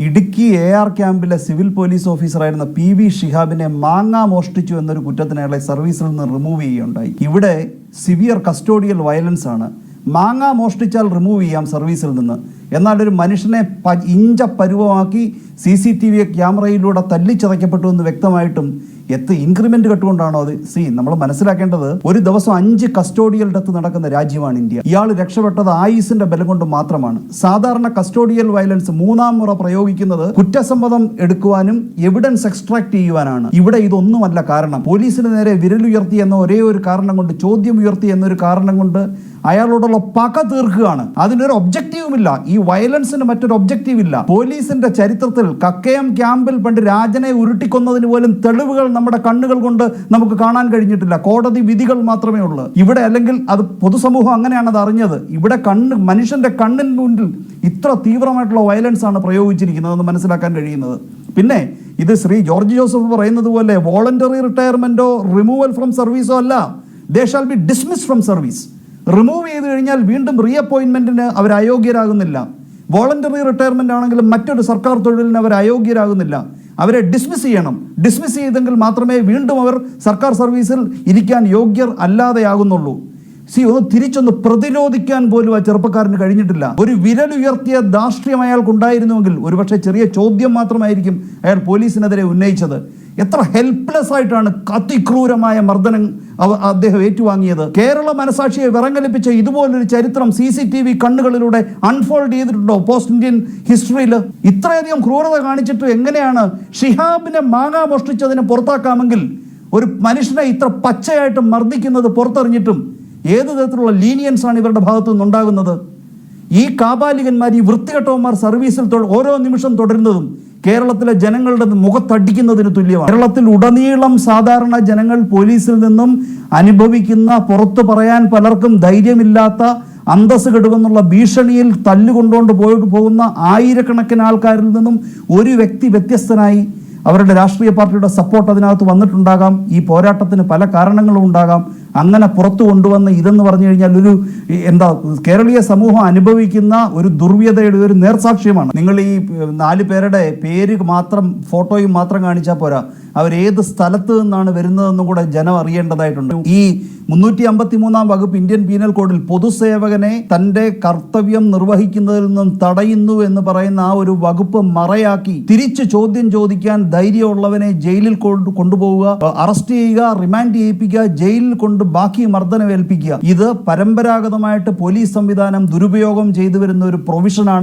Idukki AR ക്യാമ്പിലെ civil police ഓഫീസറായിരുന്ന PV ഷിഹാബിനെ മാങ്ങ മോഷ്ടിച്ചു എന്നൊരു കുറ്റത്തിന് അയാളെ സർവീസിൽ നിന്ന് റിമൂവ് ചെയ്യുകയുണ്ടായി. ഇവിടെ സിവിയർ കസ്റ്റോഡിയൽ വയലൻസ് ആണ്. മാങ്ങ മോഷ്ടിച്ചാൽ റിമൂവ് ചെയ്യാം സർവീസിൽ നിന്ന്. എന്നാൽ ഒരു മനുഷ്യനെ ഇഞ്ച പരുവമാക്കി CCTV ക്യാമറയിലൂടെ തല്ലിച്ചതയ്ക്കപ്പെട്ടു എന്ന് വ്യക്തമായിട്ടും ഇൻക്രിമെന്റ് കെട്ടുകൊണ്ടാണോ അത്? നമ്മൾ മനസ്സിലാക്കേണ്ടത്, ഒരു ദിവസം 5 കസ്റ്റോഡിയൽ ഡെത്ത് നടക്കുന്ന രാജ്യമാണ് ഇന്ത്യ. ഇയാൾ രക്ഷപ്പെട്ടത് ആയുസിന്റെ ബലം കൊണ്ട് മാത്രമാണ്. സാധാരണ കസ്റ്റോഡിയൽ വയലൻസ് 3ാം മുറ പ്രയോഗിക്കുന്നത് കുറ്റസമ്മതം എടുക്കുവാനും എവിഡൻസ് എക്സ്ട്രാക്ട് ചെയ്യുവാനാണ്. ഇവിടെ ഇതൊന്നുമല്ല കാരണം. പോലീസിന് നേരെ വിരലുയർത്തി എന്ന ഒരേ ഒരു കാരണം കൊണ്ട്, ചോദ്യം ഉയർത്തി എന്നൊരു കാരണം കൊണ്ട് അയാളോടുള്ള പക തീർക്കുകയാണ്. അതിനൊരു ഒബ്ജക്റ്റീവുമില്ല. ഈ വയലൻസിന് മറ്റൊരു ഒബ്ജക്റ്റീവ് ഇല്ല. പോലീസിന്റെ ചരിത്രത്തിൽ കക്കയം ക്യാമ്പിൽ പണ്ട് രാജനെ ഉരുട്ടിക്കൊന്നതിന് പോലും തെളിവുകൾ നമ്മുടെ കണ്ണുകൾ കൊണ്ട് നമുക്ക് കാണാൻ കഴിഞ്ഞിട്ടില്ല. കോടതി വിധികൾ മാത്രമേ ഉള്ളൂ. ഇവിടെ അല്ലെങ്കിൽ അത് പൊതുസമൂഹം അങ്ങനെയാണ് അത് അറിഞ്ഞത്. ഇവിടെ മനുഷ്യന്റെ കണ്ണിന് മുന്നിൽ ഇത്ര തീവ്രമായിട്ടുള്ള വയലൻസ് ആണ് പ്രയോഗിച്ചിരിക്കുന്നതെന്ന് മനസ്സിലാക്കാൻ കഴിയുന്നത്. പിന്നെ ഇത് ശ്രീ ജോർജ് ജോസഫ് പറയുന്നത് പോലെ വോളണ്ടറി റിട്ടയർമെന്റോ റിമൂവൽ ഫ്രം സർവീസോ അല്ല. They shall be dismissed from service. Remove ചെയ്ത് കഴിഞ്ഞാൽ വീണ്ടും റീ അപ്പോയിൻമെന്റിന് അവർ അയോഗ്യരാകുന്നില്ല. വോളണ്ടറി റിട്ടയർമെന്റ് ആണെങ്കിലും മറ്റൊരു സർക്കാർ തൊഴിലിന് അവർ അയോഗ്യരാകുന്നില്ല. അവരെ ഡിസ്മിസ് ചെയ്യണം. ഡിസ്മിസ് ചെയ്തെങ്കിൽ മാത്രമേ വീണ്ടും അവർ സർക്കാർ സർവീസിൽ ഇരിക്കാൻ യോഗ്യർ അല്ലാതെയാകുന്നുള്ളൂ. ഒന്ന് തിരിച്ചൊന്ന് പ്രതിരോധിക്കാൻ പോലും ആ ചെറുപ്പക്കാരന് കഴിഞ്ഞിട്ടില്ല. ഒരു വിരലുയർത്തിയ ധാർഷ്ട്യം അയാൾക്കുണ്ടായിരുന്നുവെങ്കിൽ ഒരുപക്ഷെ ചെറിയ ചോദ്യം മാത്രമായിരിക്കും അയാൾ പോലീസിനെതിരെ ഉന്നയിച്ചത്. എത്ര ഹെൽപ്ലെസ് ആയിട്ടാണ് അതിക്രൂരമായ മർദ്ദനം അദ്ദേഹം ഏറ്റുവാങ്ങിയത്. കേരള മനസാക്ഷിയെ വിറങ്ങലിപ്പിച്ച ഇതുപോലൊരു ചരിത്രം CCTV കണ്ണുകളിലൂടെ അൺഫോൾഡ് ചെയ്തിട്ടുണ്ടോ പോസ്റ്റ് ഇന്ത്യൻ ഹിസ്റ്ററിയിൽ? ഇത്രയധികം ക്രൂരത കാണിച്ചിട്ട് എങ്ങനെയാണ് ഷിഹാബിനെ മാങ്ങ മോഷ്ടിച്ചതിനെ പുറത്താക്കാമെങ്കിൽ ഒരു മനുഷ്യനെ ഇത്ര പച്ചയായിട്ട് മർദ്ദിക്കുന്നത് പുറത്തെറിഞ്ഞിട്ടും ഏത് തരത്തിലുള്ള ലീനിയൻസ് ആണ് ഇവരുടെ ഭാഗത്തു നിന്നുണ്ടാകുന്നത്? ഈ കാപാലികന്മാർ, ഈ വൃത്തികെട്ടവന്മാർ സർവീസിൽ ഓരോ നിമിഷം തുടരുന്നതും കേരളത്തിലെ ജനങ്ങളുടെ മുഖത്തടിക്കുന്നതിന് തുല്യമാണ്. കേരളത്തിൽ ഉടനീളം സാധാരണ ജനങ്ങൾ പോലീസിൽ നിന്നും അനുഭവിക്കുന്ന, പുറത്തു പറയാൻ പലർക്കും ധൈര്യമില്ലാത്ത, അന്തസ് കെടുമെന്നുള്ള ഭീഷണിയിൽ തല്ലുകൊണ്ടുകൊണ്ട് പോകുന്ന ആയിരക്കണക്കിന് ആൾക്കാരിൽ നിന്നും ഒരു വ്യക്തി വ്യത്യസ്തനായി അവരുടെ രാഷ്ട്രീയ പാർട്ടിയുടെ സപ്പോർട്ട് അതിനകത്ത് വന്നിട്ടുണ്ടാകാം. ഈ പോരാട്ടത്തിന് പല കാരണങ്ങളും ഉണ്ടാകാം. അങ്ങനെ പുറത്തു കൊണ്ടുവന്ന് ഇതെന്ന് പറഞ്ഞു കഴിഞ്ഞാൽ ഒരു കേരളീയ സമൂഹം അനുഭവിക്കുന്ന ഒരു ദുർവ്യതയുടെ ഒരു നേർസാക്ഷ്യമാണ്. നിങ്ങൾ ഈ 4 പേരുടെ പേര് മാത്രം, ഫോട്ടോയും മാത്രം കാണിച്ചാൽ പോരാ, അവരേത് സ്ഥലത്ത് നിന്നാണ് വരുന്നതെന്നും കൂടെ ജനം അറിയേണ്ടതായിട്ടുണ്ട്. ഈ 353-ാം വകുപ്പ് ഇന്ത്യൻ പീനൽ കോഡിൽ പൊതുസേവകനെ തന്റെ കർത്തവ്യം നിർവഹിക്കുന്നതിൽ നിന്നും തടയുന്നു എന്ന് പറയുന്ന ആ ഒരു വകുപ്പ് മറയാക്കി തിരിച്ച് ചോദ്യം ചോദിക്കാൻ ധൈര്യമുള്ളവനെ ജയിലിൽ കൊണ്ടുപോവുക, അറസ്റ്റ് ചെയ്യുക, റിമാൻഡ് ചെയ്യിപ്പിക്കുക, ജയിലിൽ കൊണ്ട് ബാക്കി മർദ്ദനം ഏൽപ്പിക്കുക. ഇത് പരമ്പരാഗതമായിട്ട് പോലീസ് സംവിധാനം ദുരുപയോഗം ചെയ്തു വരുന്ന ഒരു പ്രൊവിഷനാണ്.